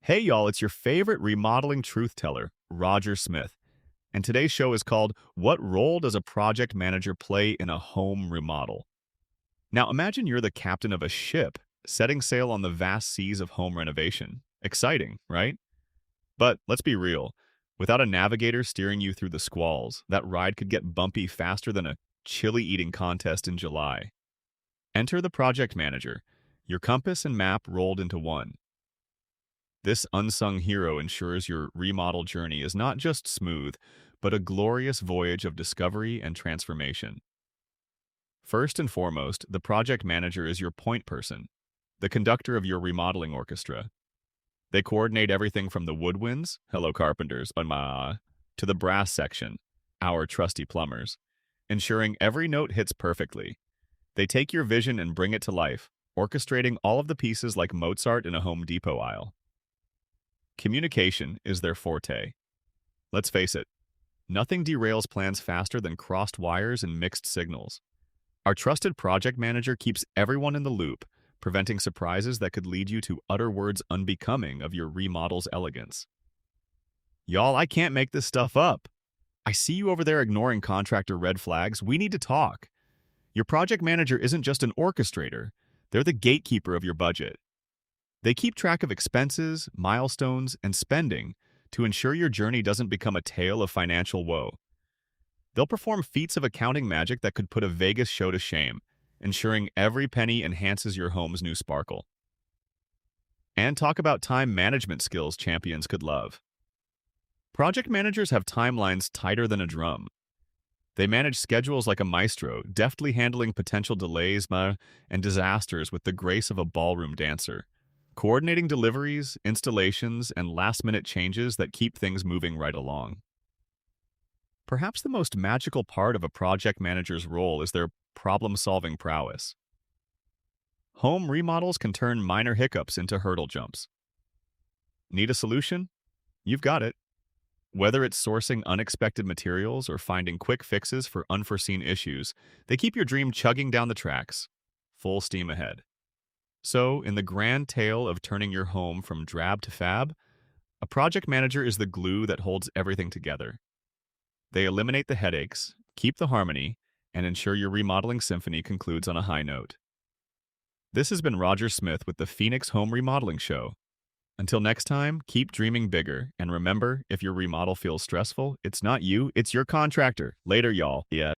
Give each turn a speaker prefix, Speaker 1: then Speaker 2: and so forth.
Speaker 1: Hey y'all, it's your favorite remodeling truth teller, Roger Smith. And today's show is called What Role Does a Project Manager Play in a Home Remodel? Now imagine you're the captain of a ship setting sail on the vast seas of home renovation. Exciting, right? But let's be real. Without a navigator steering you through the squalls, that ride could get bumpy faster than a chili eating contest in July. Enter the project manager, your compass and map rolled into one. This unsung hero ensures your remodel journey is not just smooth, but a glorious voyage of discovery and transformation. First and foremost, the project manager is your point person, the conductor of your remodeling orchestra. They coordinate everything from the woodwinds, hello carpenters, to the brass section, our trusty plumbers, ensuring every note hits perfectly. They take your vision and bring it to life, orchestrating all of the pieces like Mozart in a Home Depot aisle. Communication is their forte. Let's face it, nothing derails plans faster than crossed wires and mixed signals. Our trusted project manager keeps everyone in the loop, preventing surprises that could lead you to utter words unbecoming of your remodel's elegance. Y'all, I can't make this stuff up. I see you over there ignoring contractor red flags. We need to talk. Your project manager isn't just an orchestrator, they're the gatekeeper of your budget. They keep track of expenses, milestones, and spending to ensure your journey doesn't become a tale of financial woe. They'll perform feats of accounting magic that could put a Vegas show to shame, ensuring every penny enhances your home's new sparkle. And talk about time management skills champions could love. Project managers have timelines tighter than a drum. They manage schedules like a maestro, deftly handling potential delays and disasters with the grace of a ballroom dancer, coordinating deliveries, installations, and last-minute changes that keep things moving right along. Perhaps the most magical part of a project manager's role is their problem-solving prowess. Home remodels can turn minor hiccups into hurdle jumps. Need a solution? You've got it. Whether it's sourcing unexpected materials or finding quick fixes for unforeseen issues, they keep your dream chugging down the tracks, full steam ahead. So, in the grand tale of turning your home from drab to fab, a project manager is the glue that holds everything together. They eliminate the headaches, keep the harmony, and ensure your remodeling symphony concludes on a high note. This has been Roger Smith with the Phoenix Home Remodeling Show. Until next time, keep dreaming bigger, and remember, if your remodel feels stressful, it's not you, it's your contractor. Later, y'all. Yeah.